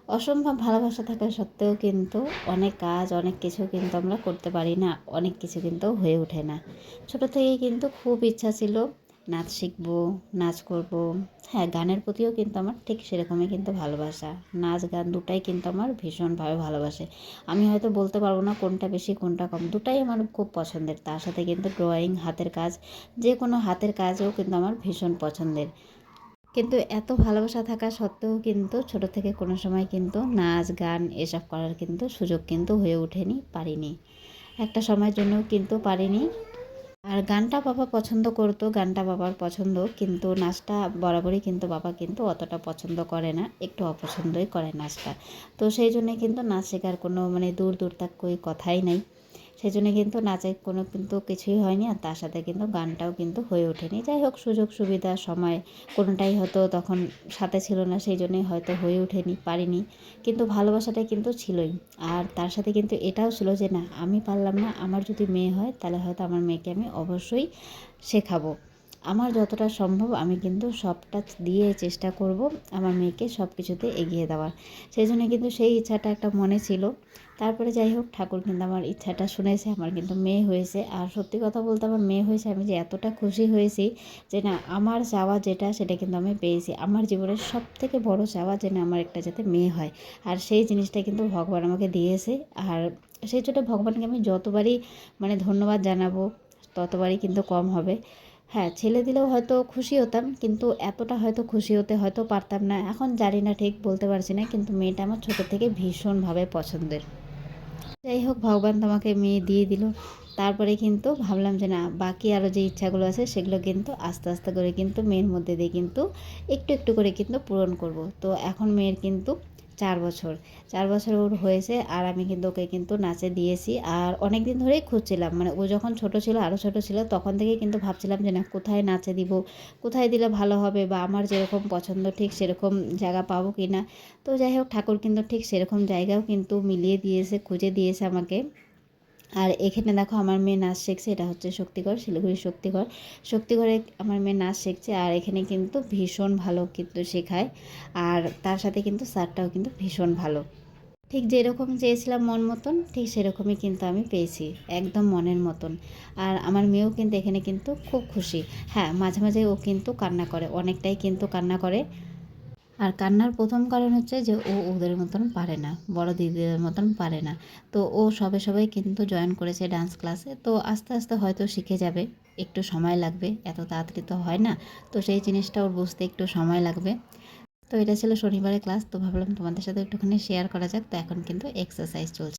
অসম্ভব ভালোবাসা থাকা সত্ত্বেও কিন্তু অনেক কাজ অনেক কিছু কিন্তু আমরা করতে পারি না, অনেক কিছু কিন্তু হয়ে ওঠে না। ছোটো থেকেই কিন্তু খুব ইচ্ছা ছিল নাচ শিখবো, নাচ করব। হ্যাঁ, গানের প্রতিও কিন্তু আমার ঠিক সেরকমই কিন্তু ভালোবাসা। নাচ গান দুটাই কিন্তু আমার ভীষণভাবে ভালোবাসে। আমি হয়তো বলতে পারবো না কোনটা বেশি কোনটা কম, দুটাই আমার খুব পছন্দের। তার সাথে কিন্তু ড্রয়িং, হাতের কাজ, যে কোনো হাতের কাজও কিন্তু আমার ভীষণ পছন্দের। কিন্তু এত ভালোবাসা থাকা সত্ত্বেও কিন্তু ছোটো থেকে কোনো সময় কিন্তু নাচ গান এসব করার কিন্তু সুযোগ কিন্তু হয়ে ওঠেনি, পারিনি। একটা সময়ের জন্যও কিন্তু পারিনি। আর গানটা বাবা পছন্দ করতো, গানটা বাবার পছন্দ, কিন্তু নাচটা বরাবরই কিন্তু বাবা কিন্তু অতটা পছন্দ করে না, একটু অপছন্দই করে নাচটা। তো সেই জন্যে কিন্তু নাচ শেখার কোনো মানে দূর দূর তাক কই কথাই নাই। সেই জন্য কিন্তু নাচের কোনো কিন্তু কিছুই হয়নি, আর তার সাথে কিন্তু গানটাও কিন্তু হয়ে ওঠেনি। যাই হোক, সুযোগ সুবিধা সময় কোনোটাই হয়তো তখন সাথে ছিল না, সেই জন্যই হয়তো হয়ে ওঠেনি, পারিনি। কিন্তু ভালোবাসাটা কিন্তু ছিলই। আর তার সাথে কিন্তু এটাও ছিল যে না, আমি পারলাম না, আমার যদি মেয়ে হয় তাহলে হয়তো আমার মেয়েকে আমি অবশ্যই শেখাবো। আমার যতটা সম্ভব আমি কিন্তু সবটা দিয়ে চেষ্টা করব আমার মেয়েকে সব কিছুতে এগিয়ে দেওয়ার। সেই জন্য কিন্তু সেই ইচ্ছাটা একটা মনে ছিল। তারপরে যাই হোক, ঠাকুর কিন্তু আমার ইচ্ছাটা শুনেছে, আমার কিন্তু মেয়ে হয়েছে। আর সত্যি কথা বলতে আমার মেয়ে হয়েছে, আমি যে এতটা খুশি হয়েছি যে না, আমার চাওয়া যেটা সেটা কিন্তু আমি পেয়েছি। আমার জীবনের সবথেকে বড় চাওয়া যে না, আমার একটা যাতে মেয়ে হয়। আর সেই জিনিসটা কিন্তু ভগবান আমাকে দিয়েছে। আর সেই জন্য ভগবানকে আমি যতবারই মানে ধন্যবাদ জানাবো ততবারই কিন্তু কম হবে। হ্যাঁ, ছেলে দিলেও হয়তো খুশি হতাম, কিন্তু এতটা হয়তো খুশি হতে হয়তো পারতাম না। এখন জানি না, ঠিক বলতে পারছি না, কিন্তু মেয়েটা আমার ছোটো থেকে ভীষণভাবে পছন্দের। যাই হোক, ভগবান তো আমাকে মেয়ে দিয়ে দিল। তারপরে কিন্তু ভাবলাম যে না, বাকি আরও যে ইচ্ছাগুলো আছে সেগুলো কিন্তু আস্তে আস্তে করে কিন্তু মেয়ের মধ্যে দিয়ে কিন্তু একটু একটু করে কিন্তু পূরণ করব। তো এখন মেয়ের কিন্তু 4 বছর, 4 বছর ওর হয়েছে। আর আমি কিন্তু ওকে কিন্তু নাচে দিয়েছি। আর অনেক দিন ধরেই খুঁজছিলাম, মানে ও যখন ছোট ছিল, আরও ছোট ছিল, তখন থেকেই কিন্তু ভাবছিলাম যে না, কোথায় নাচে দিব, কোথায় দিলে ভালো হবে, বা আমার যেরকম পছন্দ ঠিক সেরকম জায়গা পাবো কি না। তো যাই হোক, ঠাকুর কিন্তু ঠিক সেরকম জায়গাও কিন্তু মিলিয়ে দিয়েছে, খুঁজে দিয়েছে আমাকে। আর এখানে দেখো, আমার মেয়ে নাচ শিখছে। এটা হচ্ছে শক্তিগড়, শিলিগুড়ি শক্তিগড়। শক্তিগড়ে আমার মেয়ে নাচ শিখছে। আর এখানে কিন্তু ভীষণ ভালো কিন্তু শেখায়। আর তার সাথে কিন্তু স্যারটাও কিন্তু ভীষণ ভালো। ঠিক যেরকম চেয়েছিলাম মন মতন, ঠিক সেরকমই কিন্তু আমি পেয়েছি, একদম মনের মতন। আর আমার মেয়েও কিন্তু এখানে কিন্তু খুব খুশি। হ্যাঁ, মাঝে মাঝে ও কিন্তু কান্না করে, অনেকটাই কিন্তু কান্না করে। আর কান্নার প্রথম কারণ হচ্ছে যে ও ওদের মতন পারে না, বড় দিদিদের মতন পারে না। তো ও সবে সবাই কিন্তু জয়েন করেছে ডান্স ক্লাসে, তো আস্তে আস্তে হয়তো শিখে যাবে। একটু সময় লাগবে, এত তাড়াতাড়ি তো হয় না। তো সেই জিনিসটা ওর বুঝতে একটু সময় লাগবে। তো এটা ছিল শনিবারের ক্লাস, তো ভাবলাম তোমাদের সাথে একটুখানি শেয়ার করা যাক। তো এখন কিন্তু এক্সারসাইজ চলছে।